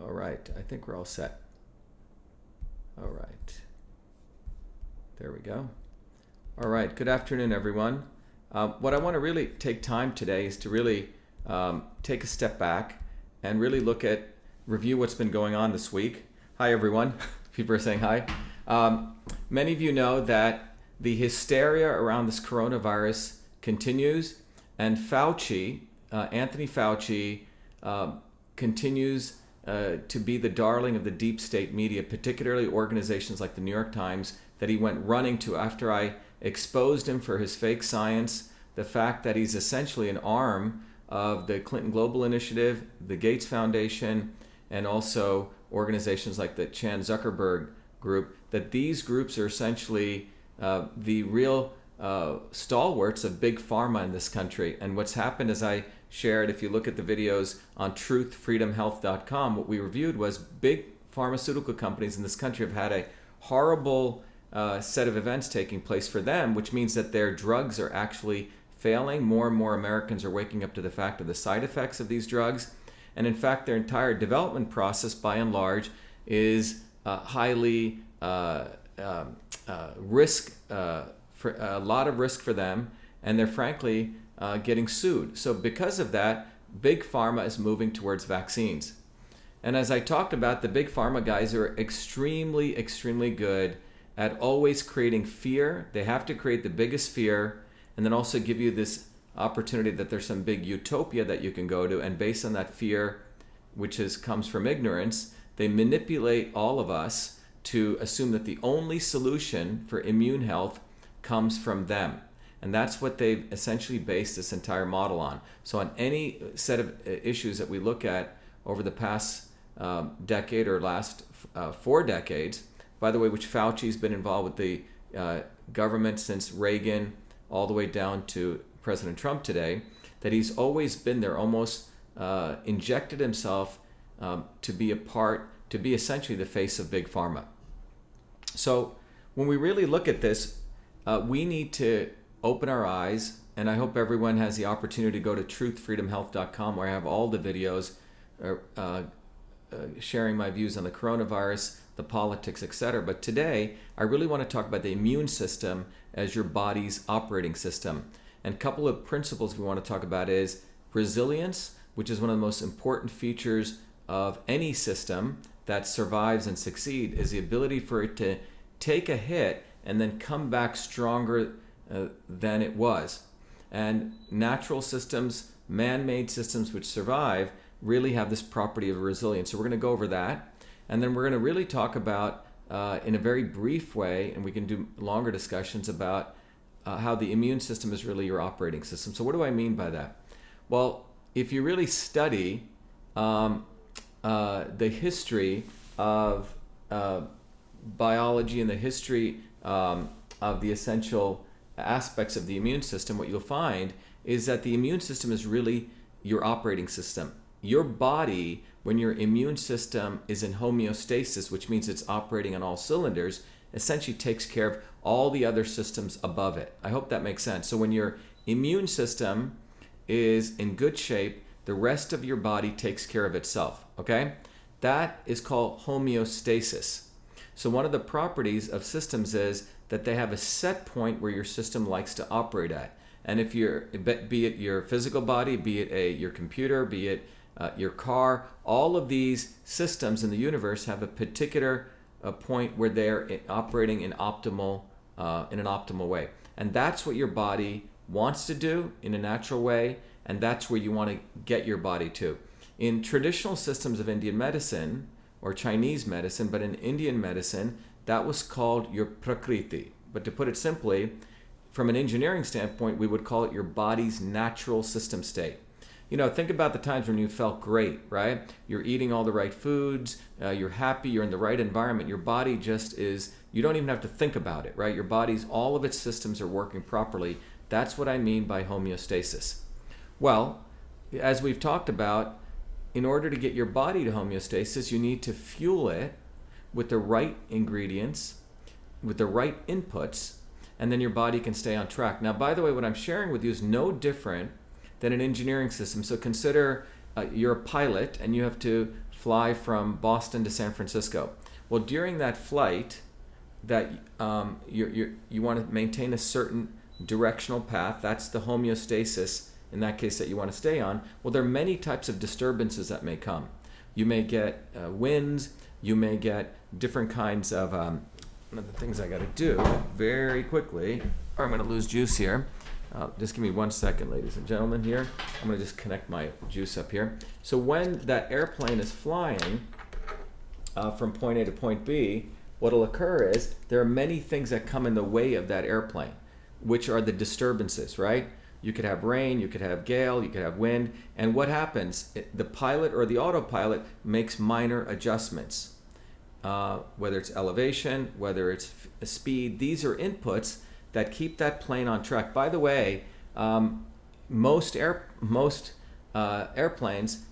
All right, I think we're all set. All right. There we go. All right, good afternoon, everyone. What I want to really take time today is to really take a step back and really review what's been going on this week. Hi, everyone. People are saying hi. Many of you know that the hysteria around this coronavirus continues, and Anthony Fauci, continues to be the darling of the deep state media, particularly organizations like the New York Times, that he went running to after I exposed him for his fake science, the fact that he's essentially an arm of the Clinton Global Initiative, the Gates Foundation, and also organizations like the Chan Zuckerberg Group, that these groups are essentially the real stalwarts of big pharma in this country. And what's happened, as I shared, if you look at the videos on truthfreedomhealth.com, what we reviewed was big pharmaceutical companies in this country have had a horrible set of events taking place for them, which means that their drugs are actually failing. More and more Americans are waking up to the fact of the side effects of these drugs. And in fact, their entire development process, by and large, is highly risk, for a lot of risk for them, and they're frankly getting sued. So because of that, big pharma is moving towards vaccines. And as I talked about, the big pharma guys are extremely, extremely good at always creating fear. They have to create the biggest fear and then also give you this opportunity that there's some big utopia that you can go to. And based on that fear, which comes from ignorance, they manipulate all of us to assume that the only solution for immune health comes from them. And that's what they've essentially based this entire model on. So on any set of issues that we look at over the past decade or last 4 decades, by the way, which Fauci's been involved with the government since Reagan all the way down to President Trump today, that he's always been there, almost injected himself to be essentially the face of big pharma. So when we really look at this, we need to open our eyes, and I hope everyone has the opportunity to go to truthfreedomhealth.com, where I have all the videos sharing my views on the coronavirus, the politics, etc. But today, I really want to talk about the immune system as your body's operating system. And a couple of principles we want to talk about is resilience, which is one of the most important features of any system that survives and succeeds, is the ability for it to take a hit and then come back stronger than it was. And natural systems, man-made systems which survive, really have this property of resilience. So we're going to go over that. And then we're going to really talk about, in a very brief way, and we can do longer discussions about how the immune system is really your operating system. So what do I mean by that? Well, if you really study the history of biology and the history of the essential aspects of the immune system, what you'll find is that the immune system is really your operating system. Your body, when your immune system is in homeostasis, which means it's operating on all cylinders, essentially takes care of all the other systems above it. I hope that makes sense. So when your immune system is in good shape, the rest of your body takes care of itself, okay? That is called homeostasis. So one of the properties of systems is that they have a set point where your system likes to operate at. And if be it your physical body, be it your computer, be it your car, all of these systems in the universe have a particular point where they're operating in an optimal way. And that's what your body wants to do in a natural way, and that's where you want to get your body to. In traditional systems of Indian medicine, or Chinese medicine, but in Indian medicine, that was called your prakriti. But to put it simply, from an engineering standpoint, we would call it your body's natural system state. You know, think about the times when you felt great, right? You're eating all the right foods, you're happy, you're in the right environment, your body just is, you don't even have to think about it, right? Your body's, all of its systems are working properly. That's what I mean by homeostasis. Well, as we've talked about, in order to get your body to homeostasis, you need to fuel it with the right ingredients, with the right inputs, and then your body can stay on track. Now, by the way, what I'm sharing with you is no different than an engineering system. So consider you're a pilot and you have to fly from Boston to San Francisco. Well, during that flight, that you want to maintain a certain directional path. That's the homeostasis, in that case, that you want to stay on. Well, there are many types of disturbances that may come. You may get winds. You may get different kinds of one of the things I got to do very quickly, or I'm going to lose juice here. Just give me 1 second, ladies and gentlemen, here. I'm going to just connect my juice up here. So when that airplane is flying from point A to point B, what will occur is there are many things that come in the way of that airplane, which are the disturbances, right? You could have rain, you could have gale, you could have wind, and what happens? The pilot or the autopilot makes minor adjustments, whether it's elevation, whether it's speed. These are inputs that keep that plane on track. By the way, most airplanes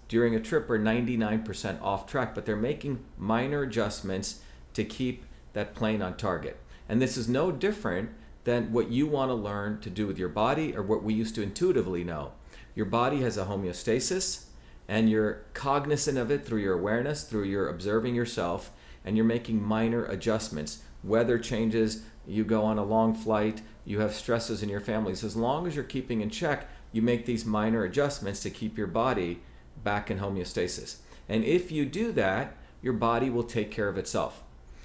during a trip are 99% off track, but they're making minor adjustments to keep that plane on target. And this is no different than what you want to learn to do with your body, or what we used to intuitively know. Your body has a homeostasis, and you're cognizant of it through your awareness, through your observing yourself, and you're making minor adjustments. Weather changes, you go on a long flight, you have stresses in your family. So as long as you're keeping in check, you make these minor adjustments to keep your body back in homeostasis. And if you do that, your body will take care of itself.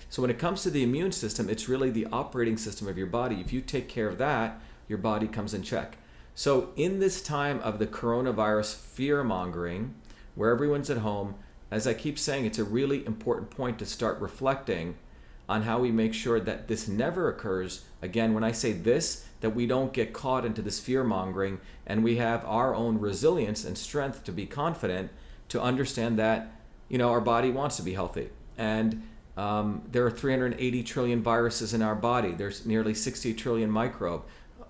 So when it comes to the immune system, it's really the operating system of your body. If you take care of that, your body comes in check. So in this time of the coronavirus fear-mongering, where everyone's at home, as I keep saying, it's a really important point to start reflecting on how we make sure that this never occurs again. When I say this, that we don't get caught into this fear-mongering, and we have our own resilience and strength to be confident, to understand that, our body wants to be healthy. And there are 380 trillion viruses in our body. There's nearly 60 trillion microbe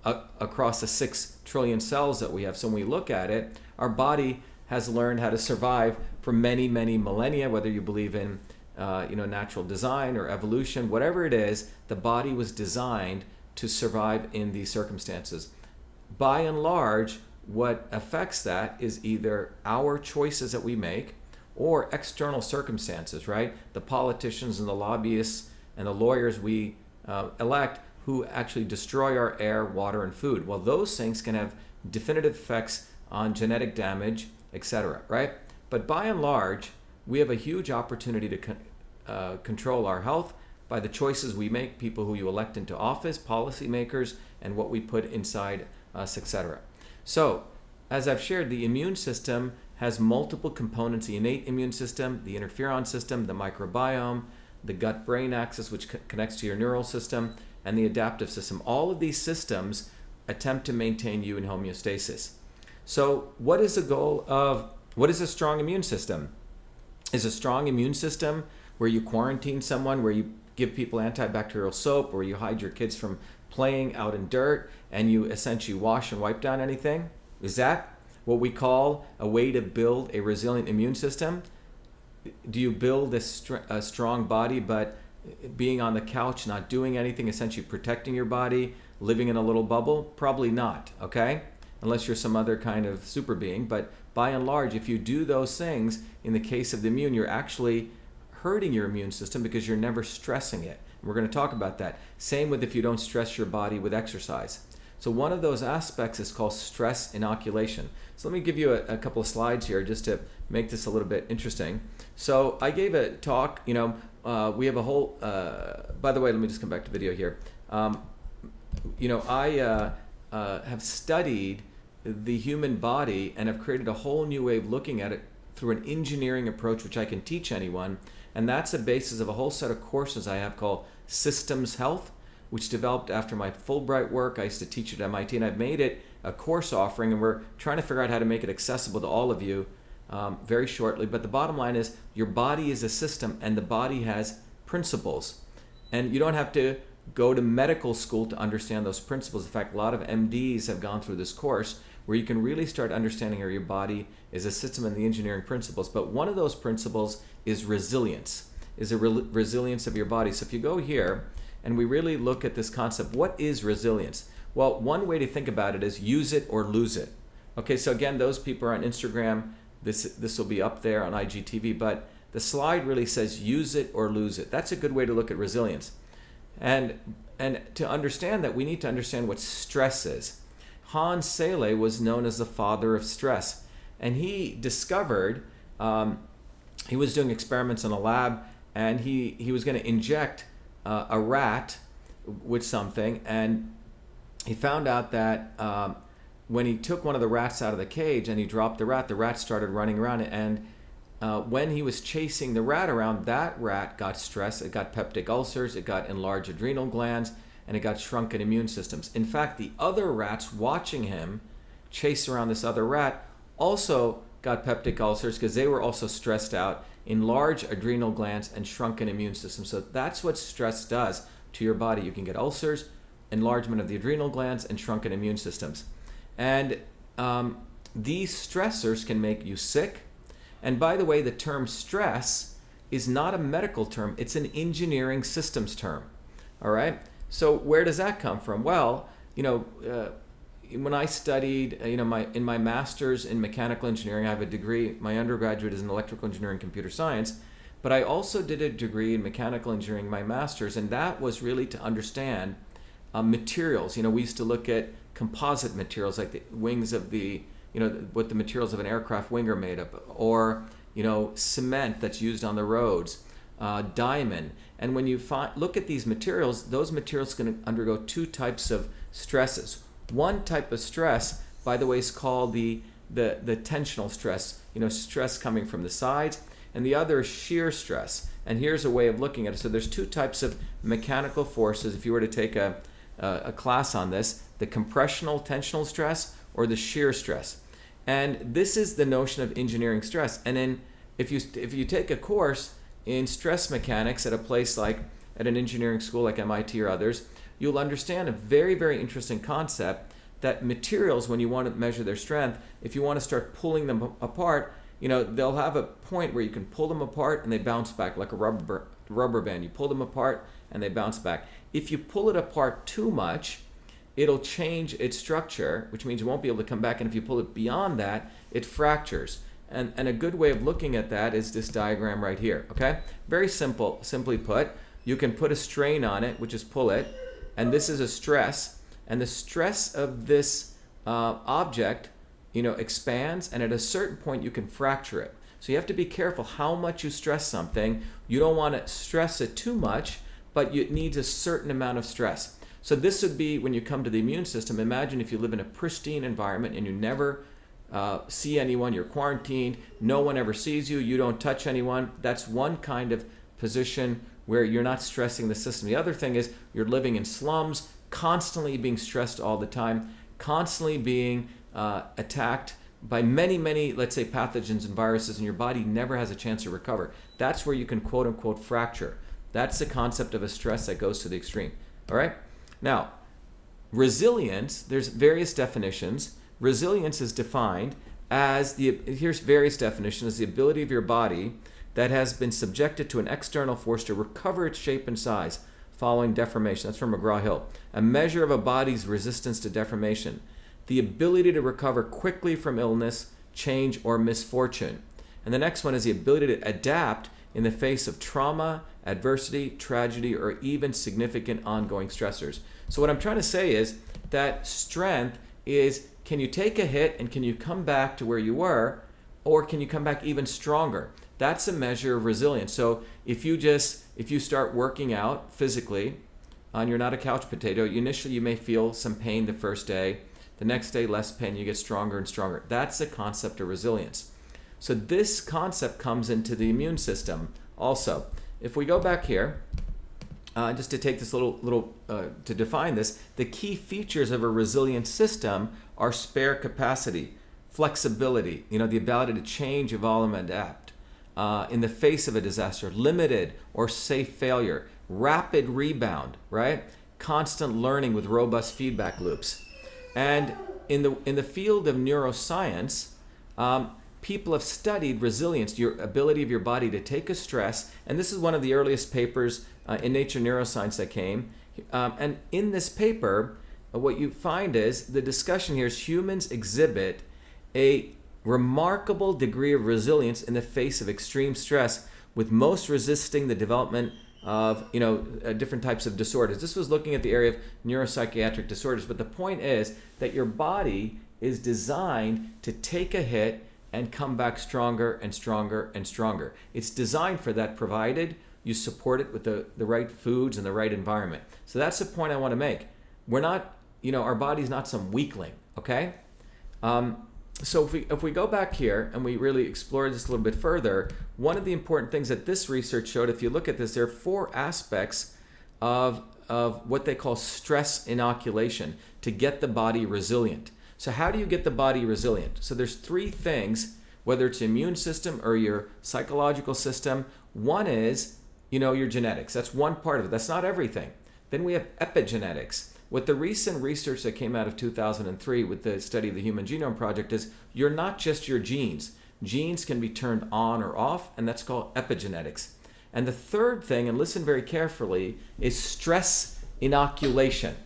across the 6 trillion cells that we have. So when we look at it, our body has learned how to survive for many, many millennia. Whether you believe in natural design or evolution, whatever it is, the body was designed to survive in these circumstances. By and large, what affects that is either our choices that we make, or external circumstances, right? The politicians and the lobbyists and the lawyers we elect, who actually destroy our air, water, and food. Well, those things can have definitive effects on genetic damage, etc., right? But by and large, we have a huge opportunity to control our health by the choices we make, people who you elect into office, policymakers, and what we put inside us, etc. So, as I've shared, the immune system has multiple components: the innate immune system, the interferon system, the microbiome, the gut-brain axis, which connects to your neural system, and the adaptive system. All of these systems attempt to maintain you in homeostasis. So what is the goal of, what is a strong immune system? Is a strong immune system where you quarantine someone, where you give people antibacterial soap, or you hide your kids from playing out in dirt, and you essentially wash and wipe down anything? Is that what we call a way to build a resilient immune system? Do you build a strong body, but being on the couch, not doing anything, essentially protecting your body, living in a little bubble? Probably not, okay? Unless you're some other kind of super being. But by and large, if you do those things, in the case of the immune, you're actually hurting your immune system because you're never stressing it. And we're going to talk about that. Same with if you don't stress your body with exercise. So one of those aspects is called stress inoculation. So let me give you a couple of slides here just to make this a little bit interesting. So I gave a talk, we have a whole, by the way, let me just come back to video here. I have studied the human body and have created a whole new way of looking at it through an engineering approach, which I can teach anyone. And that's the basis of a whole set of courses I have called Systems Health, which developed after my Fulbright work. I used to teach at MIT, and I've made it a course offering, and we're trying to figure out how to make it accessible to all of you very shortly. But the bottom line is, your body is a system, and the body has principles. And you don't have to go to medical school to understand those principles. In fact, a lot of MDs have gone through this course where you can really start understanding how your body is a system and the engineering principles. But one of those principles is resilience, is a resilience of your body. So if you go here, and we really look at this concept, what is resilience? Well, one way to think about it is use it or lose it. Okay, so again, those people are on Instagram. This will be up there on IGTV, but The slide really says use it or lose it. That's a good way to look at resilience. And to understand that, we need to understand what stress is. Hans Selye was known as the father of stress. And he discovered, he was doing experiments in a lab, and he was going to inject a rat with something, and he found out that when he took one of the rats out of the cage and he dropped the rat started running around, and when he was chasing the rat around, that rat got stressed. It got peptic ulcers, it got enlarged adrenal glands, and it got shrunken immune systems. In fact, the other rats watching him chase around this other rat also got peptic ulcers because they were also stressed out, enlarged adrenal glands, and shrunken immune systems. So that's what stress does to your body. You can get ulcers, enlargement of the adrenal glands, and shrunken immune systems. And these stressors can make you sick. And by the way, the term stress is not a medical term. It's an engineering systems term. All right? So where does that come from? Well, when I studied, in my master's in mechanical engineering, I have a degree. My undergraduate is in electrical engineering, computer science. But I also did a degree in mechanical engineering, my master's, and that was really to understand materials. We used to look at composite materials like the wings of what the materials of an aircraft wing are made of, or cement that's used on the roads, diamond. And when you look at these materials, those materials can undergo two types of stresses. One type of stress, by the way, is called the tensional stress, stress coming from the sides, and the other is shear stress. And here's a way of looking at it. So there's two types of mechanical forces. If you were to take a class on this, the compressional tensional stress or the shear stress. And this is the notion of engineering stress. And then if you take a course in stress mechanics at a place like at an engineering school like MIT or others, you'll understand a very, very interesting concept that materials, when you want to measure their strength, if you want to start pulling them apart, they'll have a point where you can pull them apart and they bounce back like a rubber band. You pull them apart and they bounce back. If you pull it apart too much, it'll change its structure, which means you won't be able to come back. And if you pull it beyond that, it fractures. And a good way of looking at that is this diagram right here, okay? Very simple, simply put. You can put a strain on it, which is pull it, and this is a stress. And the stress of this object, expands, and at a certain point you can fracture it. So you have to be careful how much you stress something. You don't want to stress it too much, but it needs a certain amount of stress. So this would be when you come to the immune system. Imagine if you live in a pristine environment and you never see anyone, you're quarantined, no one ever sees you, you don't touch anyone. That's one kind of position where you're not stressing the system. The other thing is you're living in slums, constantly being stressed all the time, constantly being attacked by many, many, let's say, pathogens and viruses, and your body never has a chance to recover. That's where you can quote unquote fracture. That's the concept of a stress that goes to the extreme. All right? Now, resilience, there's various definitions. Resilience is defined as here's various definitions, the ability of your body that has been subjected to an external force to recover its shape and size following deformation. That's from McGraw-Hill. A measure of a body's resistance to deformation. The ability to recover quickly from illness, change, or misfortune. And the next one is the ability to adapt in the face of trauma, adversity, tragedy, or even significant ongoing stressors. So what I'm trying to say is that strength is, can you take a hit and can you come back to where you were, or can you come back even stronger? That's a measure of resilience. So if you start working out physically, and you're not a couch potato, initially you may feel some pain the first day, the next day less pain, you get stronger and stronger. That's the concept of resilience. So this concept comes into the immune system also. If we go back here, just to take this little to define this, the key features of a resilient system are spare capacity, flexibility, the ability to change, evolve, and adapt in the face of a disaster, limited or safe failure, rapid rebound, right? Constant learning with robust feedback loops. And in the field of neuroscience, people have studied resilience, your ability of your body to take a stress, and this is one of the earliest papers in Nature Neuroscience that came. And in this paper, what you find is the discussion here is humans exhibit a remarkable degree of resilience in the face of extreme stress with most resisting the development of different types of disorders. This was looking at the area of neuropsychiatric disorders, but the point is that your body is designed to take a hit and come back stronger and stronger and stronger. It's designed for that, provided you support it with the right foods and the right environment. So that's the point I want to make. We're not, our body's not some weakling, okay? So if we go back here and we really explore this a little bit further, one of the important things that this research showed, if you look at this, there are 4 aspects of what they call stress inoculation to get the body resilient. So how do you get the body resilient? So there's 3 things, whether it's your immune system or your psychological system. One is, your genetics. That's one part of it. That's not everything. Then we have epigenetics. What the recent research that came out of 2003 with the study of the Human Genome Project is you're not just your genes. Genes can be turned on or off, and that's called epigenetics. And the third thing, and listen very carefully, is stress inoculation.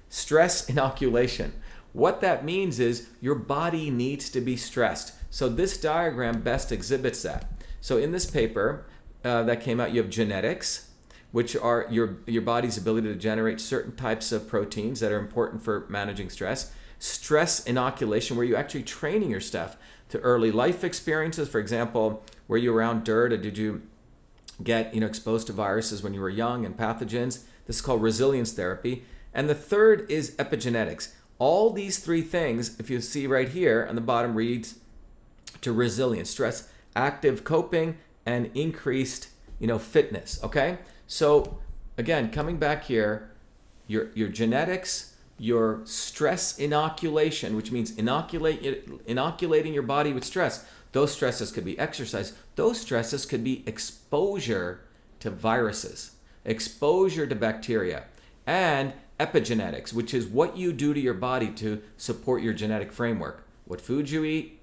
Stress inoculation. What that means is your body needs to be stressed. So this diagram best exhibits that. So in this paper that came out, you have genetics, which are your body's ability to generate certain types of proteins that are important for managing stress. Stress inoculation, where you're actually training your stuff to early life experiences. For example, were you around dirt, or did you get exposed to viruses when you were young and pathogens? This is called resilience therapy. And the third is epigenetics. All these 3 things, if you see right here on the bottom, reads to resilience, stress, active coping, and increased fitness. Okay? So again, coming back here, your genetics, your stress inoculation, which means inoculating your body with stress. Those stresses could be exercise. Those stresses could be exposure to viruses, exposure to bacteria, and epigenetics, which is what you do to your body to support your genetic framework. What foods you eat,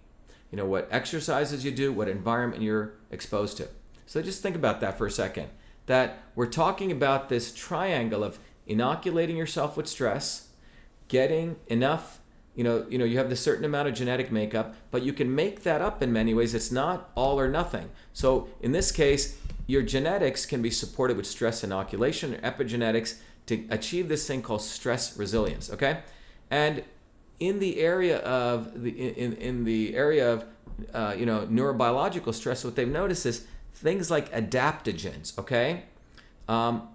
what exercises you do, what environment you're exposed to. So just think about that for a second. That we're talking about this triangle of inoculating yourself with stress, getting enough, you have this certain amount of genetic makeup, but you can make that up in many ways. It's not all or nothing. So in this case, your genetics can be supported with stress inoculation or epigenetics to achieve this thing called stress resilience, okay? And in the area of neurobiological stress, what they've noticed is things like adaptogens, okay? So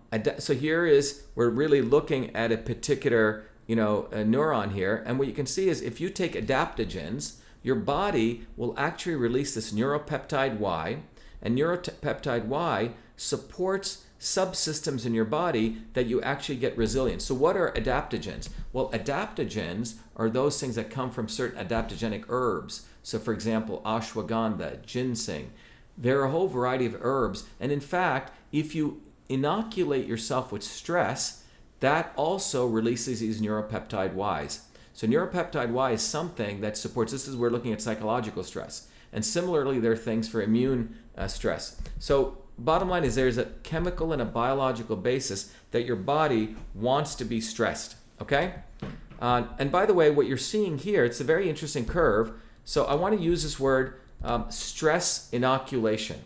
we're really looking at a particular, a neuron here, and what you can see is if you take adaptogens, your body will actually release this neuropeptide Y, and neuropeptide Y supports subsystems in your body that you actually get resilience. So what are adaptogens? Well, adaptogens are those things that come from certain adaptogenic herbs. So for example, ashwagandha, ginseng. There are a whole variety of herbs. And in fact, if you inoculate yourself with stress, that also releases these neuropeptide Ys. So neuropeptide Y is something that supports, we're looking at psychological stress. And similarly, there are things for immune stress. So bottom line is there's a chemical and a biological basis that your body wants to be stressed, okay? And by the way, what you're seeing here, it's a very interesting curve. So I want to use this word, stress inoculation.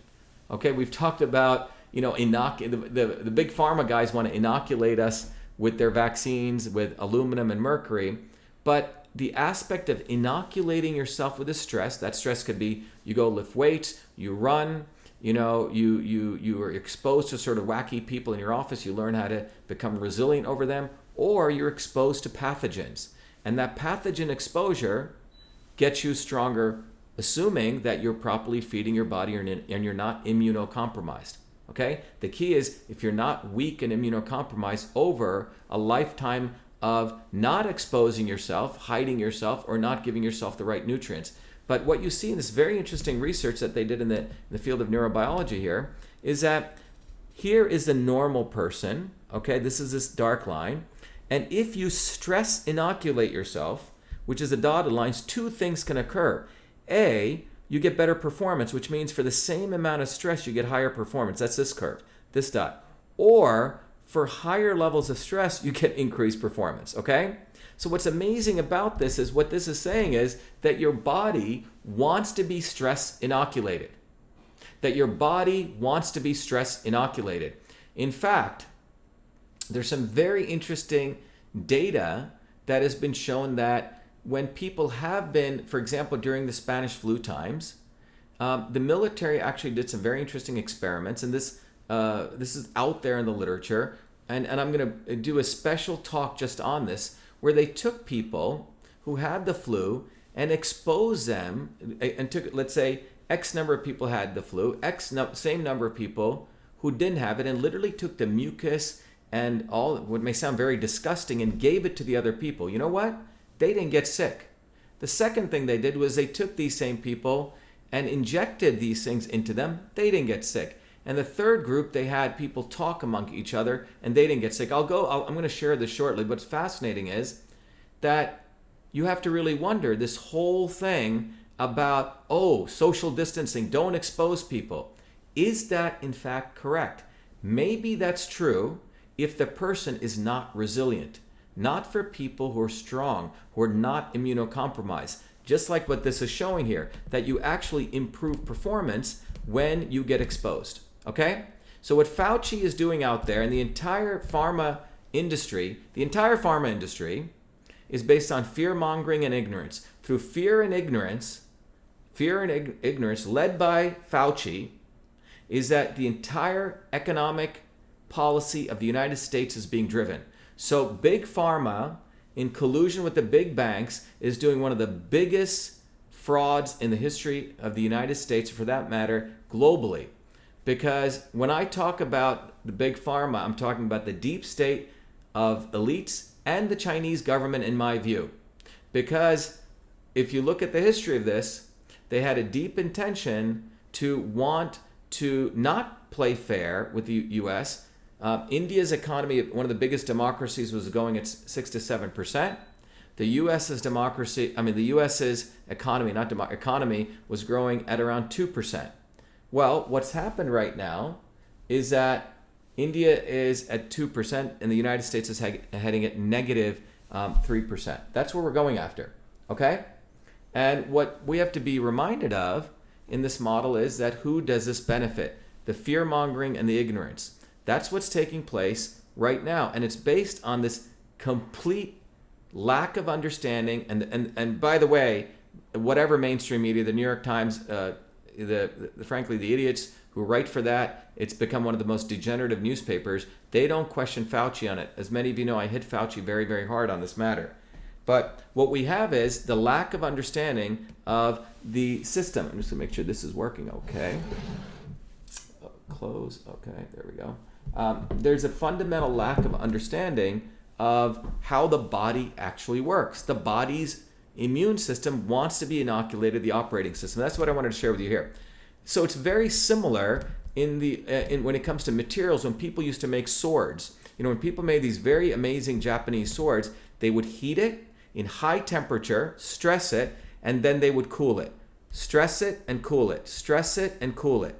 Okay, we've talked about, the big pharma guys want to inoculate us with their vaccines with aluminum and mercury, but the aspect of inoculating yourself with the stress, that stress could be you go lift weights, you run, you are exposed to sort of wacky people in your office, you learn how to become resilient over them, or you're exposed to pathogens. And that pathogen exposure gets you stronger, assuming that you're properly feeding your body and you're not immunocompromised. Okay? The key is if you're not weak and immunocompromised over a lifetime of not exposing yourself, hiding yourself, or not giving yourself the right nutrients. But what you see in this very interesting research that they did in the field of neurobiology here is that here is the normal person, okay? This is this dark line. And if you stress inoculate yourself, which is the dotted lines, 2 things can occur. A, you get better performance, which means for the same amount of stress, you get higher performance. That's this curve, this dot. Or for higher levels of stress, you get increased performance, okay? So what's amazing about this is what this is saying is that your body wants to be stress inoculated. that your body wants to be stress inoculated. In fact, there's some very interesting data that has been shown that when people have been, for example, during the Spanish flu times, the military actually did some very interesting experiments, and this is out there in the literature, and I'm going to do a special talk just on this, where they took people who had the flu and exposed them, and took, let's say, X number of people had the flu, same number of people who didn't have it, and literally took the mucus and all what may sound very disgusting and gave it to the other people. You know what? They didn't get sick. The second thing they did was they took these same people and injected these things into them. They didn't get sick. And the third group, they had people talk among each other and they didn't get sick. I'm going to share this shortly. What's fascinating is that you have to really wonder this whole thing about, social distancing, don't expose people. Is that in fact correct? Maybe that's true if the person is not resilient. Not for people who are strong, who are not immunocompromised. Just like what this is showing here, that you actually improve performance when you get exposed. Okay? So what Fauci is doing out there, and the entire pharma industry is based on fear-mongering and ignorance. Through fear and ignorance led by Fauci, is that the entire economic policy of the United States is being driven. So big pharma, in collusion with the big banks, is doing one of the biggest frauds in the history of the United States, for that matter, globally. Because when I talk about the big pharma, I'm talking about the deep state of elites and the Chinese government, in my view. Because if you look at the history of this, they had a deep intention to want to not play fair with the U.S. India's economy, one of the biggest democracies, was going at 6 to 7%. The U.S.'s economy was growing at around 2%. Well, what's happened right now is that India is at 2% and the United States is heading at negative 3%. That's what we're going after, okay? And what we have to be reminded of in this model is that who does this benefit? The fear-mongering and the ignorance. That's what's taking place right now. And it's based on this complete lack of understanding. And by the way, whatever mainstream media, the New York Times, frankly, the idiots who write for that, it's become one of the most degenerative newspapers. They don't question Fauci on it. As many of you know, I hit Fauci very, very hard on this matter. But what we have is the lack of understanding of the system. I'm just going to make sure this is working okay. Close. Okay, there we go. There's a fundamental lack of understanding of how the body actually works. The body's immune system wants to be inoculated, the operating system. That's what I wanted to share with you here. So it's very similar when it comes to materials. When people used to make swords, when people made these very amazing Japanese swords, they would heat it in high temperature, stress it, and then they would cool it. Stress it and cool it. Stress it and cool it.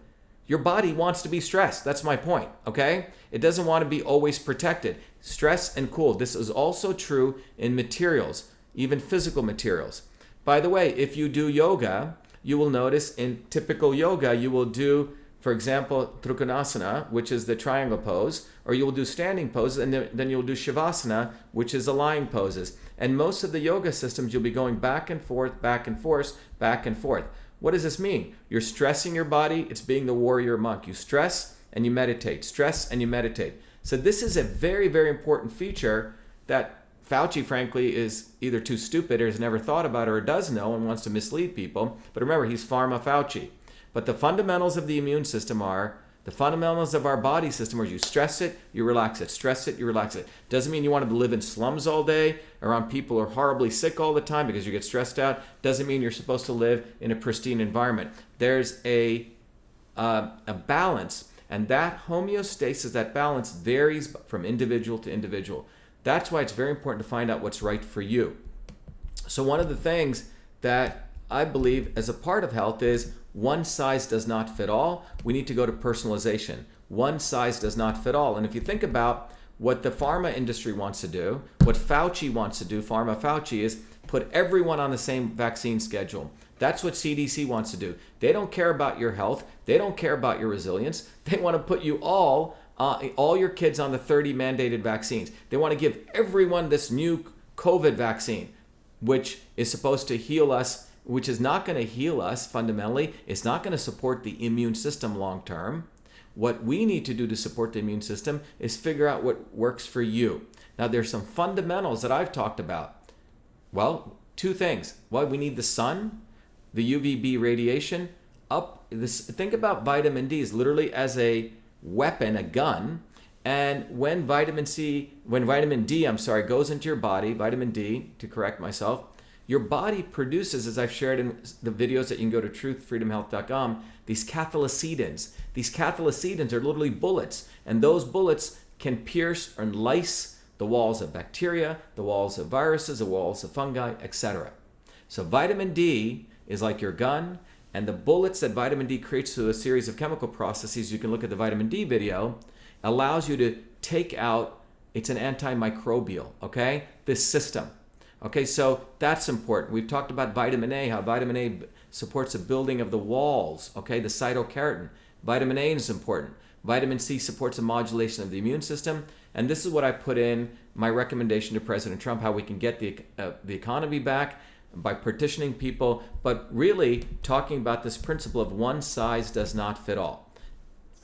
Your body wants to be stressed. That's my point, okay? It doesn't want to be always protected. Stress and cool. This is also true in materials, even physical materials. By the way, if you do yoga, you will notice in typical yoga, you will do, for example, Trikonasana, which is the triangle pose, or you will do standing poses, and then you'll do Shavasana, which is the lying poses. And most of the yoga systems, you'll be going back and forth, back and forth, back and forth. What does this mean? You're stressing your body. It's being the warrior monk. You stress and you meditate. Stress and you meditate. So this is a very, very important feature that Fauci, frankly, is either too stupid or has never thought about or does know and wants to mislead people. But remember, he's Pharma Fauci. But the fundamentals of the immune system are, the fundamentals of our body system are you stress it, you relax it. Stress it, you relax it. Doesn't mean you want to live in slums all day, around people who are horribly sick all the time because you get stressed out. Doesn't mean you're supposed to live in a pristine environment. There's a balance, and that homeostasis, that balance varies from individual to individual. That's why it's very important to find out what's right for you. So one of the things that I believe as a part of health is one size does not fit all. We need to go to personalization. One size does not fit all. And if you think about what the pharma industry wants to do, what Fauci wants to do, Pharma Fauci, is put everyone on the same vaccine schedule. That's what CDC wants to do. They don't care about your health. They don't care about your resilience. They want to put you all your kids on the 30 mandated vaccines. They want to give everyone this new COVID vaccine, which is supposed to heal us, which is not going to heal us fundamentally. It's not going to support the immune system long term. What we need to do to support the immune system is figure out what works for you. Now, there's some fundamentals that I've talked about. Well, two things. Well, we need the sun, the UVB radiation. Think about vitamin D as literally as a weapon, a gun. And when vitamin D goes into your body, vitamin D, to correct myself, your body produces, as I've shared in the videos that you can go to truthfreedomhealth.com, these cathelicidins. These cathelicidins are literally bullets, and those bullets can pierce and lice the walls of bacteria, the walls of viruses, the walls of fungi, etc. So vitamin D is like your gun, and the bullets that vitamin D creates through a series of chemical processes, you can look at the vitamin D video, allows you to take out, it's an antimicrobial, okay, this system. Okay, so that's important. We've talked about vitamin A, how vitamin A supports the building of the walls, okay, the cytokeratin. Vitamin A is important. Vitamin C supports the modulation of the immune system. And this is what I put in my recommendation to President Trump, how we can get the economy back by partitioning people, but really talking about this principle of one size does not fit all.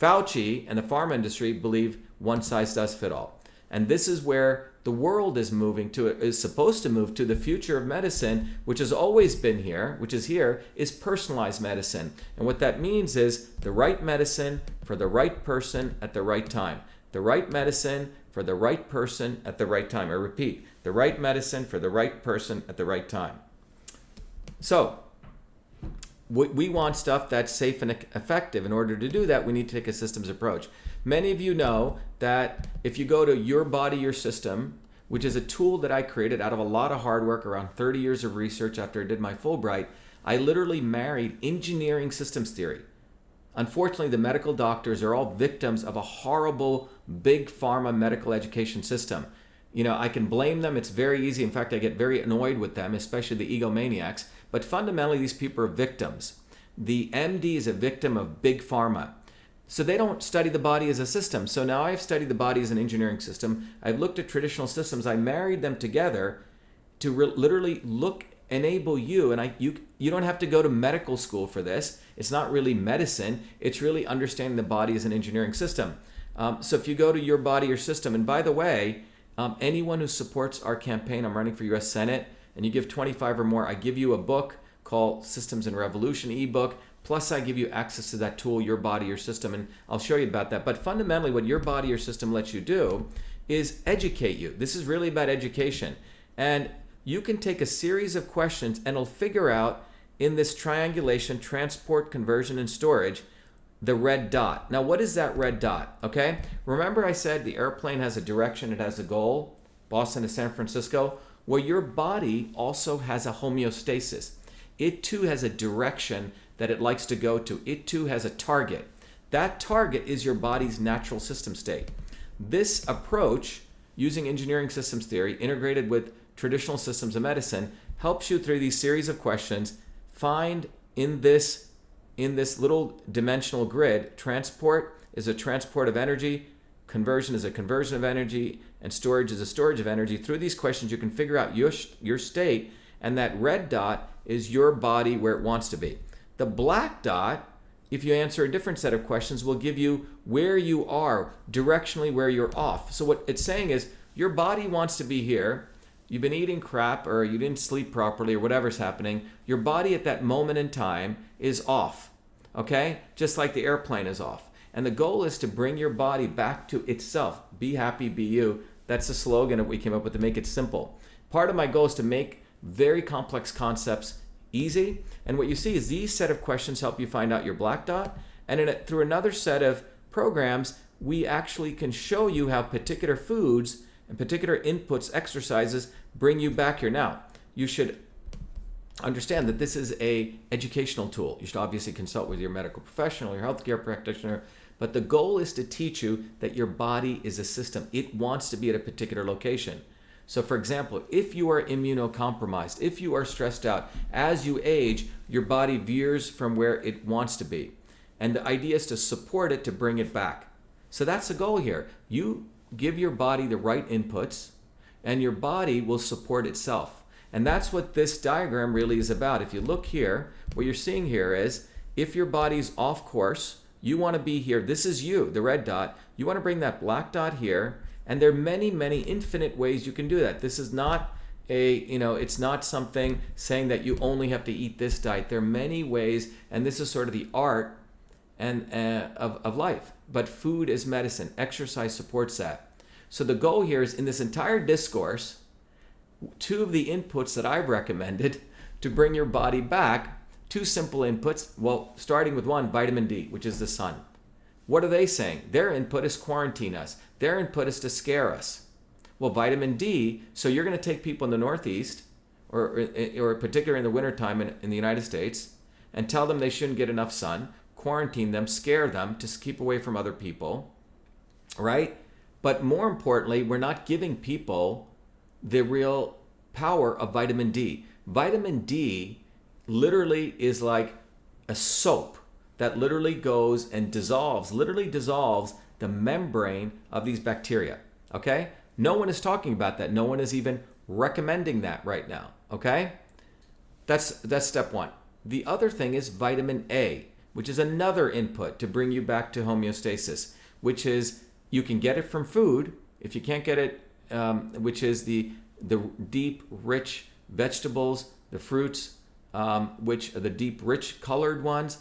Fauci and the pharma industry believe one size does fit all. And this is where the world is moving to, is supposed to move to. The future of medicine, which has always been here, is personalized medicine. And what that means is the right medicine for the right person at the right time. The right medicine for the right person at the right time. I repeat, the right medicine for the right person at the right time. So, we want stuff that's safe and effective. In order to do that, we need to take a systems approach. Many of you know that if you go to Your Body, Your System, which is a tool that I created out of a lot of hard work, around 30 years of research after I did my Fulbright, I literally married engineering systems theory. Unfortunately, the medical doctors are all victims of a horrible big pharma medical education system. You know, I can blame them. It's very easy. In fact, I get very annoyed with them, especially the egomaniacs. But fundamentally, these people are victims. The MD is a victim of big pharma. So they don't study the body as a system. So now I've studied the body as an engineering system. I've looked at traditional systems. I married them together to literally enable you. And you don't have to go to medical school for this. It's not really medicine. It's really understanding the body as an engineering system. So if you go to Your Body, Your System, and by the way, anyone who supports our campaign, I'm running for U.S. Senate, and you give 25 or more, I give you a book called Systems in Revolution ebook. Plus, I give you access to that tool, Your Body, Your System, and I'll show you about that. But fundamentally, what Your Body, Your System lets you do is educate you. This is really about education. And you can take a series of questions, and it'll figure out in this triangulation, transport, conversion, and storage, the red dot. Now, what is that red dot? Okay, remember I said the airplane has a direction, it has a goal, Boston to San Francisco. Well, your body also has a homeostasis. It too has a direction that it likes to go to. It too has a target. That target is your body's natural system state. This approach, using engineering systems theory integrated with traditional systems of medicine, helps you through these series of questions find in this little dimensional grid, transport is a transport of energy, conversion is a conversion of energy, and storage is a storage of energy. Through these questions, you can figure out your state, and that red dot is your body where it wants to be. The black dot, if you answer a different set of questions, will give you where you are, directionally where you're off. So what it's saying is your body wants to be here. You've been eating crap, or you didn't sleep properly, or whatever's happening. Your body at that moment in time is off, okay? Just like the airplane is off. And the goal is to bring your body back to itself. Be happy, be you. That's the slogan that we came up with to make it simple. Part of my goal is to make very complex concepts easy. And what you see is these set of questions help you find out your black dot. And through another set of programs, we actually can show you how particular foods and particular inputs, exercises, bring you back here. Now, you should understand that this is an educational tool. You should obviously consult with your medical professional, your healthcare practitioner, But the goal is to teach you that your body is a system. It wants to be at a particular location. So for example, if you are immunocompromised, if you are stressed out, as you age, your body veers from where it wants to be. And the idea is to support it, to bring it back. So that's the goal here. You give your body the right inputs, and your body will support itself. And that's what this diagram really is about. If you look here, what you're seeing here is, if your body's off course, you want to be here. This is you, the red dot. You want to bring that black dot here. And there are many, many infinite ways you can do that. This is not it's not something saying that you only have to eat this diet. There are many ways, and this is sort of the art of life. But food is medicine. Exercise supports that. So the goal here is, in this entire discourse, 2 of the inputs that I've recommended to bring your body back, 2 simple inputs. Well, starting with one, vitamin D, which is the sun. What are they saying? Their input is quarantine us. Their input is to scare us. Well, vitamin D, so you're going to take people in the Northeast, or particularly in the wintertime in the United States, and tell them they shouldn't get enough sun, quarantine them, scare them to keep away from other people, right? But more importantly, we're not giving people the real power of vitamin D. Vitamin D literally is like a soap that literally goes and literally dissolves the membrane of these bacteria, okay? No one is talking about that. No one is even recommending that right now, okay? That's step one. The other thing is vitamin A, which is another input to bring you back to homeostasis, which is, you can get it from food. If you can't get it, which is the deep, rich vegetables, the fruits, which are the deep, rich colored ones.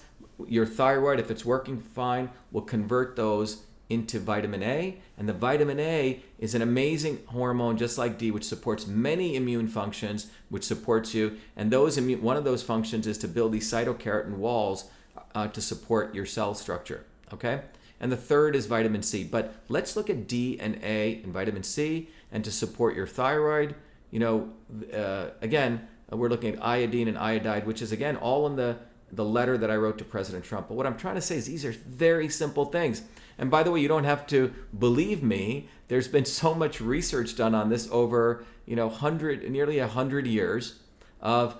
Your thyroid, if it's working fine, will convert those into vitamin A. And the vitamin A is an amazing hormone, just like D, which supports many immune functions, which supports you. And one of those functions is to build these cytokeratin walls to support your cell structure, okay? And the third is vitamin C. But let's look at D and A and vitamin C, and to support your thyroid. Again, we're looking at iodine and iodide, which is, again, all in the letter that I wrote to President Trump. But what I'm trying to say is, these are very simple things. And by the way, you don't have to believe me. There's been so much research done on this over nearly 100 years of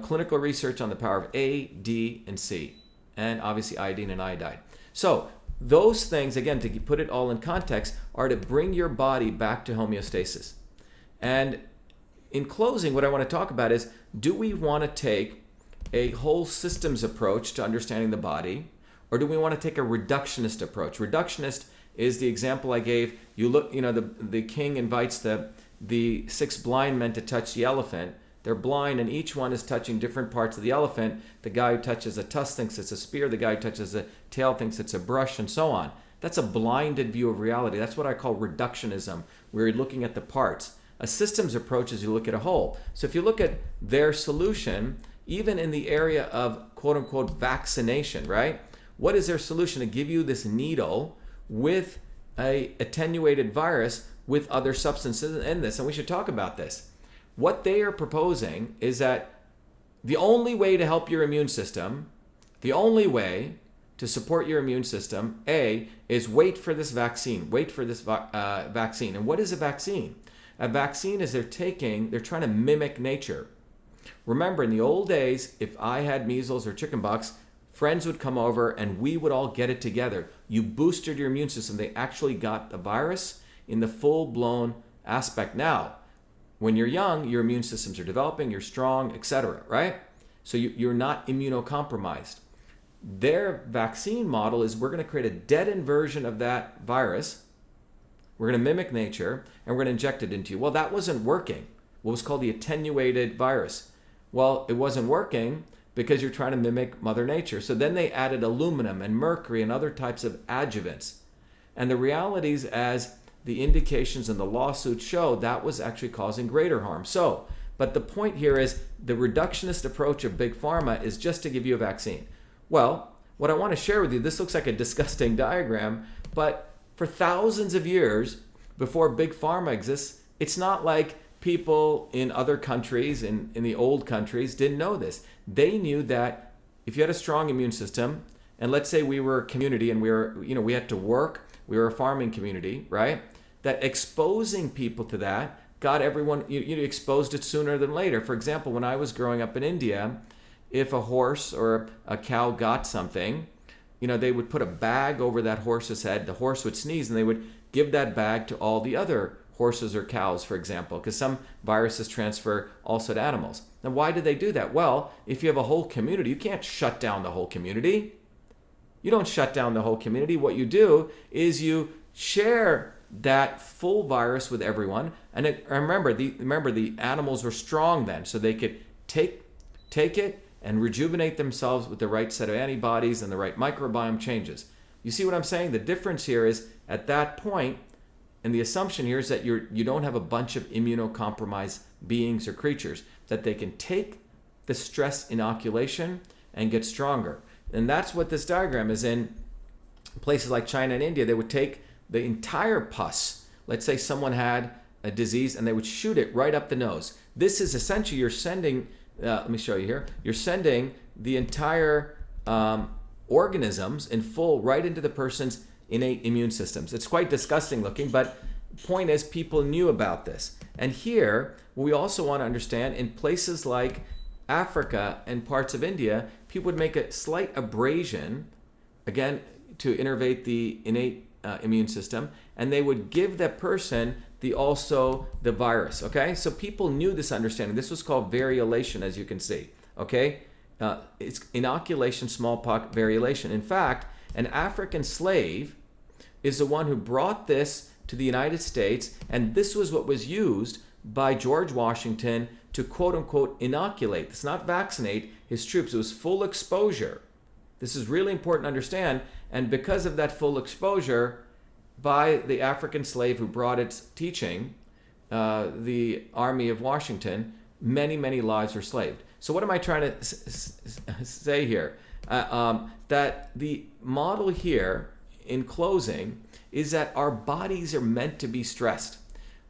clinical research on the power of A, D, and C, and obviously iodine and iodide. So those things, again, to put it all in context, are to bring your body back to homeostasis. And in closing, what I want to talk about is, do we want to take a whole systems approach to understanding the body, or do we want to take a reductionist approach? Reductionist is the example I gave. You look, the king invites the 6 blind men to touch the elephant. They're blind, and each one is touching different parts of the elephant. The guy who touches a tusk thinks it's a spear. The guy who touches a tail thinks it's a brush, and so on. That's a blinded view of reality. That's what I call reductionism, where you're looking at the parts. A systems approach is you look at a whole. So if you look at their solution, even in the area of quote-unquote vaccination, right? What is their solution? To give you this needle with a attenuated virus with other substances in this. And we should talk about this. What they are proposing is that the only way to help your immune system, the only way to support your immune system, A, is wait for this vaccine. Wait for this vaccine. And what is a vaccine? A vaccine is they're trying to mimic nature. Remember, in the old days, if I had measles or chickenpox, friends would come over and we would all get it together. You boosted your immune system. They actually got the virus in the full-blown aspect. Now, when you're young, your immune systems are developing, you're strong, etc., right? So you're not immunocompromised. Their vaccine model is, we're going to create a deadened version of that virus. We're going to mimic nature, and we're going to inject it into you. Well, that wasn't working. What was called the attenuated virus. Well, it wasn't working because you're trying to mimic Mother Nature. So then they added aluminum and mercury and other types of adjuvants. And the realities, as the indications in the lawsuits show, that was actually causing greater harm. So, but the point here is, the reductionist approach of Big Pharma is just to give you a vaccine. Well, what I want to share with you, this looks like a disgusting diagram, but for thousands of years before Big Pharma exists, it's not like people in other countries, in the old countries, didn't know this. They knew that if you had a strong immune system and let's say we were a community and we had to work, we were a farming community, right? That exposing people to that got everyone, you exposed it sooner than later. For example, when I was growing up in India, if a horse or a cow got something, they would put a bag over that horse's head, the horse would sneeze, and they would give that bag to all the other horses or cows, for example, because some viruses transfer also to animals. Now, why did they do that? Well, if you have a whole community, you can't shut down the whole community. You don't shut down the whole community. What you do is you share that full virus with everyone. And remember, the animals were strong then, so they could take it and rejuvenate themselves with the right set of antibodies and the right microbiome changes. You see what I'm saying? The difference here is at that point, and the assumption here is that you don't have a bunch of immunocompromised beings or creatures, that they can take the stress inoculation and get stronger. And that's what this diagram is. In places like China and India, they would take the entire pus. Let's say someone had a disease and they would shoot it right up the nose. This is essentially, you're sending, let me show you here, you're sending the entire organisms in full right into the person's innate immune systems. It's quite disgusting looking, but point is, people knew about this. And here, we also want to understand, in places like Africa and parts of India, people would make a slight abrasion, again, to innervate the innate immune system, and they would give that person the virus, okay? So people knew this understanding. This was called variolation, as you can see, okay? It's inoculation, smallpox variolation. In fact, an African slave is the one who brought this to the United States, and this was what was used by George Washington to quote-unquote inoculate. It's not vaccinate his troops. It was full exposure. This is really important to understand, and because of that full exposure by the African slave who brought its teaching, the army of Washington, many, many lives were slaved. So what am I trying to say here? That the model here, in closing, is that our bodies are meant to be stressed.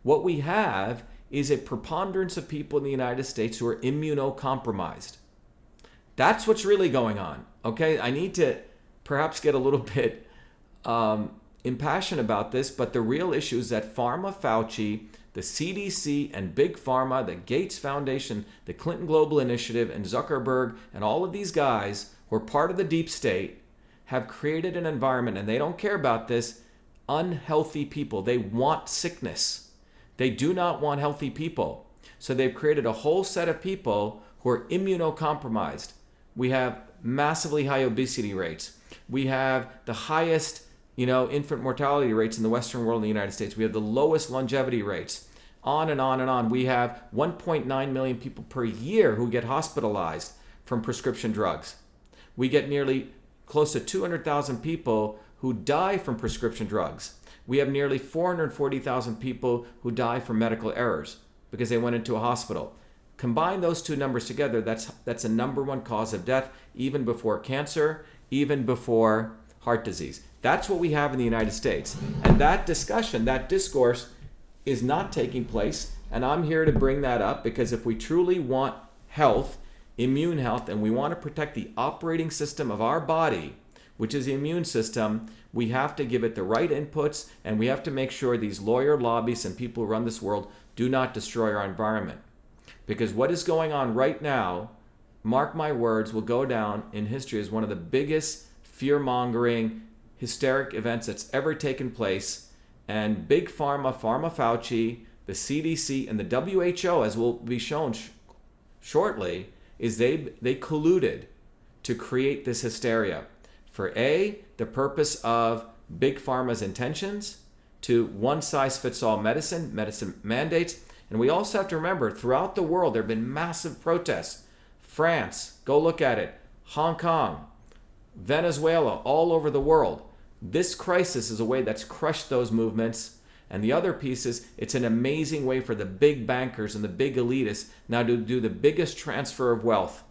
What we have is a preponderance of people in the United States who are immunocompromised. That's what's really going on, okay? I need to perhaps get a little bit impassioned about this, but the real issue is that Pharma Fauci, the CDC, and Big Pharma, the Gates Foundation, the Clinton Global Initiative, and Zuckerberg, and all of these guys who are part of the deep state have created an environment, and they don't care about this, unhealthy people. They want sickness. They do not want healthy people. So they've created a whole set of people who are immunocompromised. We have massively high obesity rates. We have the highest, infant mortality rates in the Western world in the United States. We have the lowest longevity rates. On and on and on. We have 1.9 million people per year who get hospitalized from prescription drugs. We get nearly close to 200,000 people who die from prescription drugs. We have nearly 440,000 people who die from medical errors because they went into a hospital. Combine those two numbers together, that's a number one cause of death, even before cancer, even before heart disease. That's what we have in the United States. And that discussion, that discourse is not taking place. And I'm here to bring that up because if we truly want health, immune health, and we want to protect the operating system of our body, which is the immune system, we have to give it the right inputs, and we have to make sure these lawyer lobbyists and people who run this world do not destroy our environment. Because what is going on right now, mark my words, will go down in history as one of the biggest fear-mongering, hysteric events that's ever taken place. And Big Pharma, Pharma Fauci, the CDC, and the WHO, as will be shown shortly, is they colluded to create this hysteria for the purpose of Big Pharma's intentions, to one-size-fits-all medicine mandates. And we also have to remember, throughout the world, there have been massive protests. France, go look at it. Hong Kong, Venezuela, all over the world. This crisis is a way that's crushed those movements. And the other piece is, it's an amazing way for the big bankers and the big elitists now to do the biggest transfer of wealth.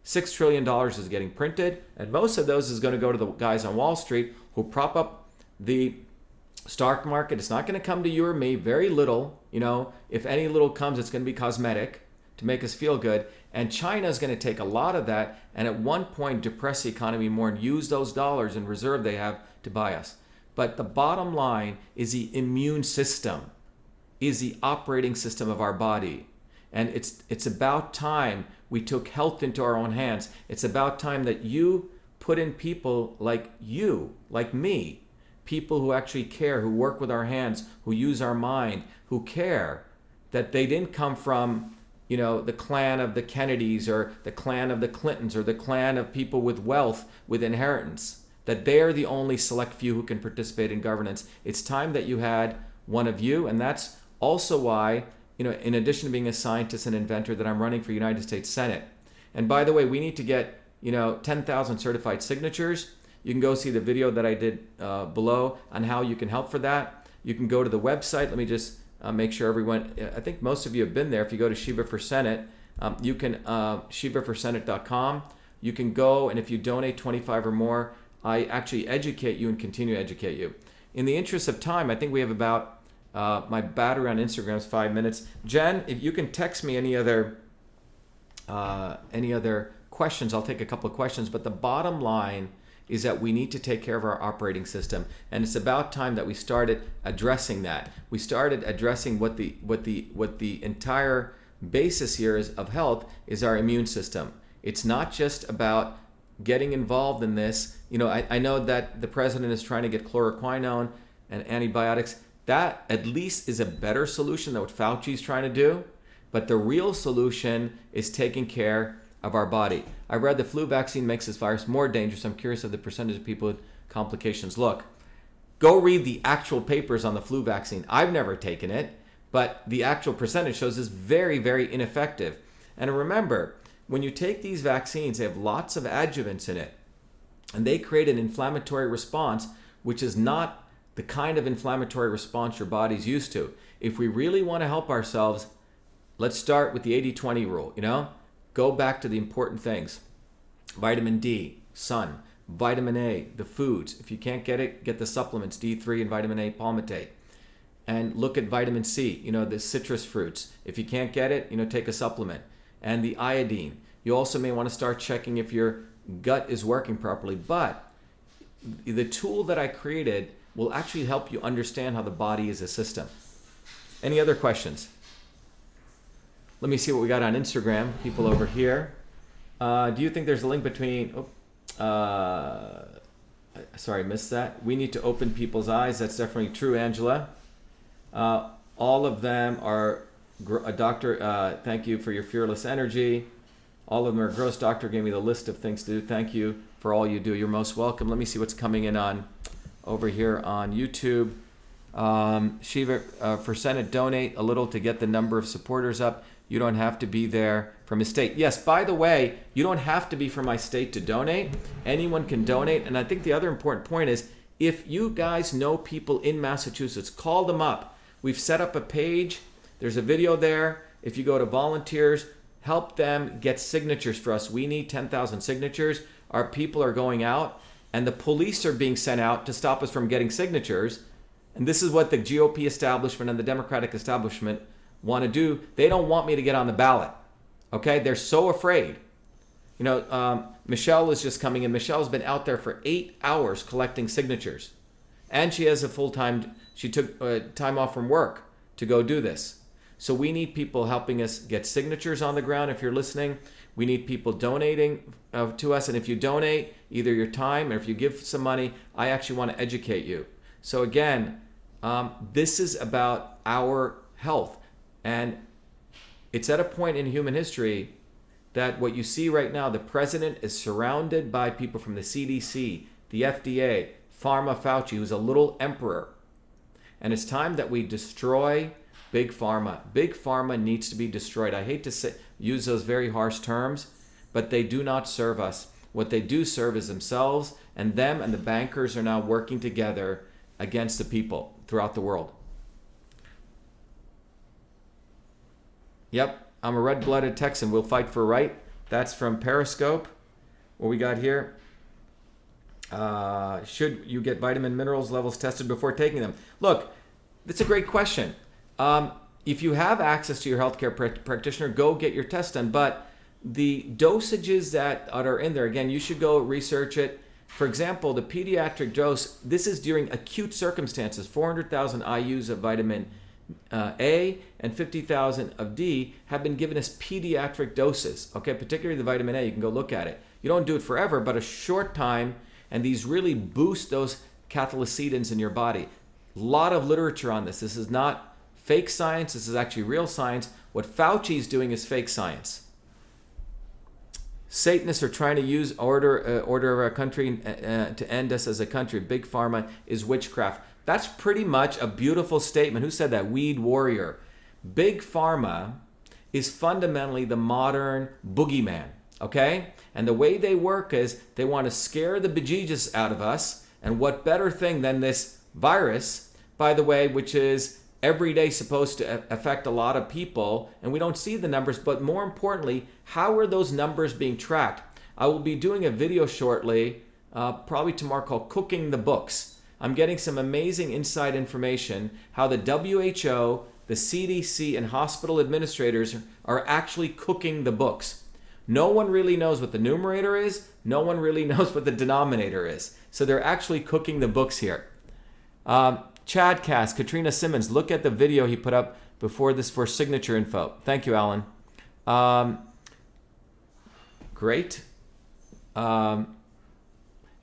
$6 trillion is getting printed, and most of those is going to go to the guys on Wall Street who prop up the stock market. It's not going to come to you or me, very little. If any little comes, it's going to be cosmetic. to make us feel good. And China is going to take a lot of that and at one point depress the economy more and use those dollars in reserve they have to buy us. But the bottom line is the immune system is the operating system of our body. And it's about time we took health into our own hands. It's about time that you put in people like you, like me, people who actually care, who work with our hands, who use our mind, who care, that they didn't come from, you know, the clan of the Kennedys or the clan of the Clintons or the clan of people with wealth, with inheritance, that they're the only select few who can participate in governance. It's time that you had one of you, and that's also why, you know, in addition to being a scientist and inventor, that I'm running for United States Senate. And by the way, we need to get, you know, 10,000 certified signatures. You can go see the video that I did below on how you can help for that. You can go to the website. Let me just make sure everyone, I think most of you have been there. If you go to Shiva for Senate, you can, shivaforsenate.com. You can go, and if you donate 25 or more, I actually educate you and continue to educate you. In the interest of time, I think we have about, my battery on Instagram is 5 minutes. Jen, if you can text me any other questions, I'll take a couple of questions. But the bottom line is that we need to take care of our operating system, and it's about time that we started addressing that. We started addressing what the entire basis here is of health is our immune system. It's not just about getting involved in this. You know, I know that the president is trying to get chloroquine and antibiotics. That at least is a better solution than what Fauci's trying to do. But the real solution is taking care of our body. I read the flu vaccine makes this virus more dangerous. I'm curious of the percentage of people with complications. Look, go read the actual papers on the flu vaccine. I've never taken it, but the actual percentage shows it's very, very ineffective. And remember, when you take these vaccines, they have lots of adjuvants in it, and they create an inflammatory response, which is not the kind of inflammatory response your body's used to. If we really want to help ourselves, let's start with the 80-20 rule, you know? Go back to the important things. Vitamin D, sun, vitamin A, the foods. If you can't get it, get the supplements, D3 and vitamin A palmitate. And look at vitamin C, you know, the citrus fruits. If you can't get it, you know, take a supplement. And the iodine. You also may want to start checking if your gut is working properly. But the tool that I created will actually help you understand how the body is a system. Any other questions? Let me see what we got on Instagram. People over here. Do you think there's a link between... sorry, missed that. We need to open people's eyes. That's definitely true, Angela. All of them are... Doctor, thank you for your fearless energy. All of them are gross. Doctor gave me the list of things to do. Thank you for all you do. You're most welcome. Let me see what's coming in on over here on YouTube. Shiva for Senate, donate a little to get the number of supporters up. You don't have to be there from a state. Yes, by the way, you don't have to be from my state to donate. Anyone can donate. And I think the other important point is, if you guys know people in Massachusetts, call them up. We've set up a page. There's a video there. If you go to volunteers, help them get signatures for us. We need 10,000 signatures. Our people are going out, and the police are being sent out to stop us from getting signatures. And this is what the GOP establishment and the Democratic establishment want to do. They don't want me to get on the ballot. Okay? They're so afraid. You know, Michelle is just coming in. Michelle's been out there for 8 hours collecting signatures. And she has a full-time, she took time off from work to go do this. So we need people helping us get signatures on the ground. If you're listening, we need people donating to us. And if you donate, either your time or if you give some money, I actually want to educate you. So again, this is about our health. And it's at a point in human history that what you see right now, the president is surrounded by people from the CDC, the FDA, pharma, Fauci, who's a little emperor. And it's time that we destroy Big Pharma. Big Pharma needs to be destroyed. I hate to use those very harsh terms, but they do not serve us. What they do serve is themselves, and them and the bankers are now working together against the people throughout the world. Yep, I'm a red-blooded Texan. We'll fight for right. That's from Periscope. What we got here? Should you get vitamin minerals levels tested before taking them? Look, that's a great question. if you have access to your healthcare practitioner, go get your test done. But the dosages that are in there, again, you should go research it. For example, the pediatric dose, this is during acute circumstances, 400,000 IUs of vitamin A and 50,000 of D have been given as pediatric doses, okay? Particularly the vitamin A, you can go look at it. You don't do it forever, but a short time, and these really boost those cathelicidins in your body. A lot of literature on this. This is not fake science, this is actually real science. What Fauci is doing is fake science. Satanists are trying to use order of our country to end us as a country. Big pharma is witchcraft. That's pretty much a beautiful statement. Who said that? Weed Warrior. Big pharma is fundamentally the modern boogeyman, okay? And the way they work is they want to scare the bejesus out of us. And what better thing than this virus, by the way, which is every day supposed to affect a lot of people, and we don't see the numbers, but more importantly, how are those numbers being tracked? I will be doing a video shortly, probably tomorrow, called Cooking the Books. I'm getting some amazing inside information, how the WHO, the CDC, and hospital administrators are actually cooking the books. No one really knows what the numerator is. No one really knows what the denominator is. So they're actually cooking the books here. Chadcast, Katrina Simmons, look at the video he put up before this for signature info. Thank you, Alan. Great.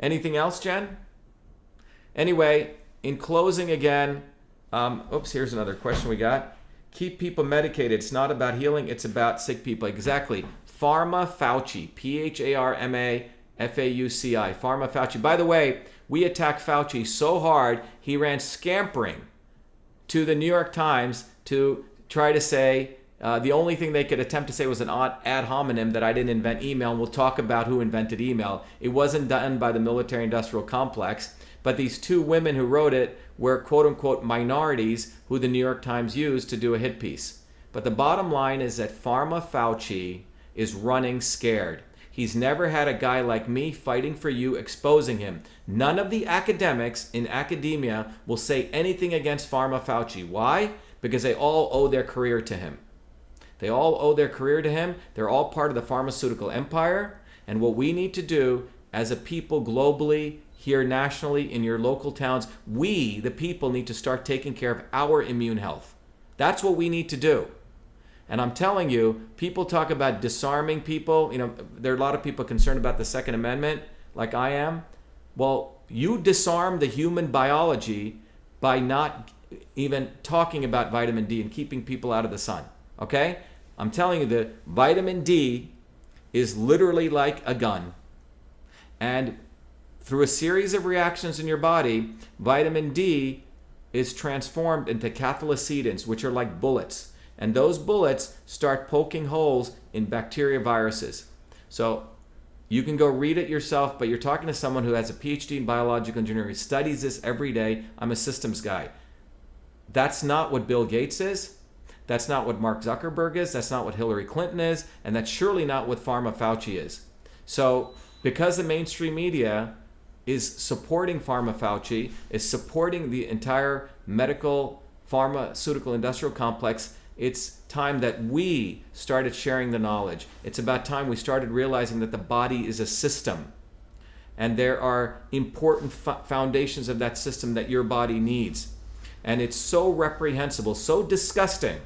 Anything else, Jen? Anyway, in closing again, here's another question we got. Keep people medicated. It's not about healing, it's about sick people. Exactly. Pharma Fauci, Pharma Fauci, Pharma Fauci. By the way, we attacked Fauci so hard, he ran scampering to the New York Times to try to say, the only thing they could attempt to say was an ad hominem, that I didn't invent email, and we'll talk about who invented email. It wasn't done by the military-industrial complex, but these two women who wrote it were quote-unquote minorities who the New York Times used to do a hit piece. But the bottom line is that Pharma Fauci is running scared. He's never had a guy like me fighting for you, exposing him. None of the academics in academia will say anything against Pharma Fauci. Why? Because they all owe their career to him. They all owe their career to him. They're all part of the pharmaceutical empire. And what we need to do as a people globally, here nationally, in your local towns, we, the people, need to start taking care of our immune health. That's what we need to do. And I'm telling you, people talk about disarming people. You know, there are a lot of people concerned about the Second Amendment, like I am. Well, you disarm the human biology by not even talking about vitamin D and keeping people out of the sun, okay? I'm telling you, the vitamin D is literally like a gun. And through a series of reactions in your body, vitamin D is transformed into cathelicidins, which are like bullets. And those bullets start poking holes in bacteria, viruses. So you can go read it yourself, but you're talking to someone who has a PhD in biological engineering, studies this every day. I'm a systems guy. That's not what Bill Gates is. That's not what Mark Zuckerberg is. That's not what Hillary Clinton is. And that's surely not what Pharma Fauci is. So because the mainstream media is supporting Pharma Fauci, is supporting the entire medical, pharmaceutical, industrial complex, it's time that we started sharing the knowledge. It's about time we started realizing that the body is a system. And there are important foundations of that system that your body needs. And it's so reprehensible, so disgusting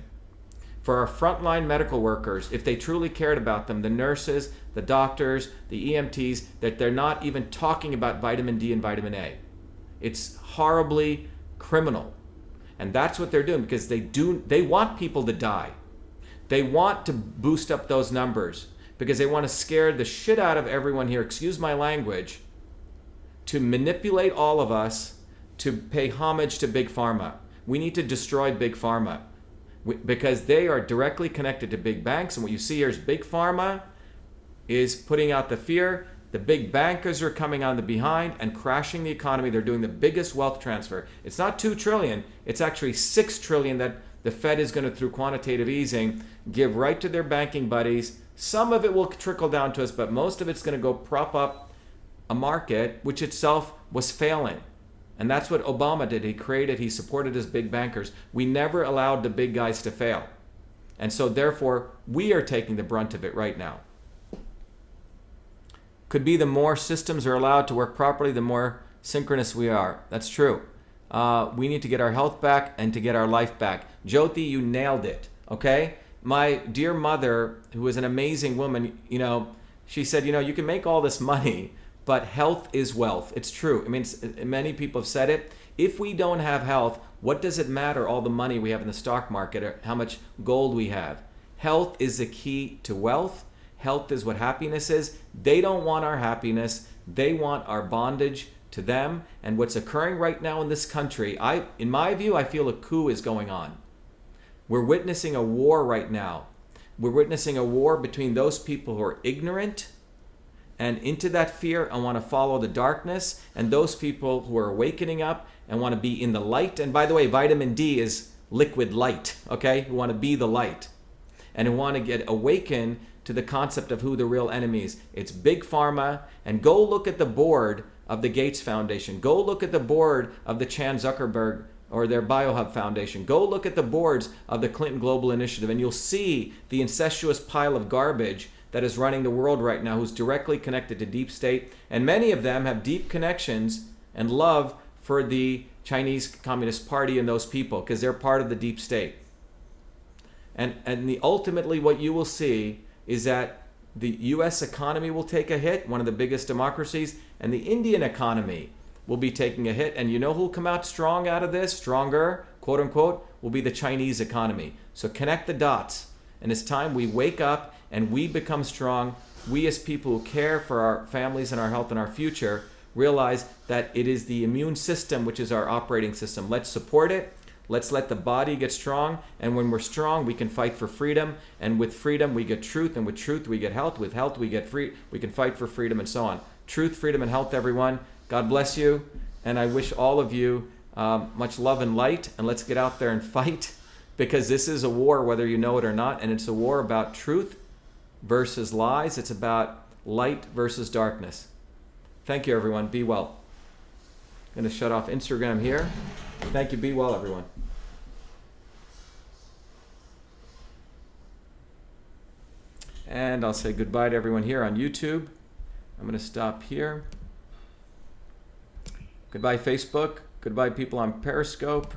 for our frontline medical workers, if they truly cared about them, the nurses, the doctors, the EMTs, that they're not even talking about vitamin D and vitamin A. It's horribly criminal. And that's what they're doing, because they want people to die. They want to boost up those numbers because they want to scare the shit out of everyone here, excuse my language, to manipulate all of us to pay homage to Big Pharma. We need to destroy Big Pharma because they are directly connected to big banks. And what you see here is Big Pharma is putting out the fear. The big bankers are coming on the behind and crashing the economy. They're doing the biggest wealth transfer. It's not $2 trillion. It's actually $6 trillion that the Fed is going to, through quantitative easing, give right to their banking buddies. Some of it will trickle down to us, but most of it's going to go prop up a market which itself was failing. And that's what Obama did. He supported his big bankers. We never allowed the big guys to fail. And so therefore, we are taking the brunt of it right now. Could be the more systems are allowed to work properly, the more synchronous we are. That's true. We need to get our health back and to get our life back. Jyoti, you nailed it, okay? My dear mother, who is an amazing woman, she said, you can make all this money, but health is wealth. It's true. I mean, many people have said it. If we don't have health, what does it matter all the money we have in the stock market or how much gold we have? Health is the key to wealth. Health is what happiness is. They don't want our happiness. They want our bondage to them. And what's occurring right now in this country, in my view, I feel a coup is going on. We're witnessing a war right now. We're witnessing a war between those people who are ignorant and into that fear and want to follow the darkness, and those people who are awakening up and want to be in the light. And by the way, vitamin D is liquid light, okay? Who want to be the light and who want to get awakened to the concept of who the real enemy is. It's big pharma. And go look at the board of the Gates Foundation. Go look at the board of the Chan Zuckerberg or their BioHub Foundation. Go look at the boards of the Clinton Global Initiative, and you'll see the incestuous pile of garbage that is running the world right now, who's directly connected to deep state. And many of them have deep connections and love for the Chinese Communist Party and those people, because they're part of the deep state. And ultimately what you will see is that the US economy will take a hit, one of the biggest democracies, and the Indian economy will be taking a hit. And you know who will come out strong out of this, stronger, quote unquote, will be the Chinese economy. So connect the dots. And it's time we wake up and we become strong. We as people who care for our families and our health and our future realize that it is the immune system which is our operating system. Let's support it. Let's let the body get strong. And when we're strong, we can fight for freedom. And with freedom, we get truth. And with truth, we get health. With health, we get free. We can fight for freedom and so on. Truth, freedom, and health, everyone. God bless you. And I wish all of you much love and light. And let's get out there and fight, because this is a war, whether you know it or not. And it's a war about truth versus lies. It's about light versus darkness. Thank you, everyone. Be well. I'm going to shut off Instagram here. Thank you. Be well, everyone. And I'll say goodbye to everyone here on YouTube. I'm going to stop here. Goodbye, Facebook. Goodbye, people on Periscope.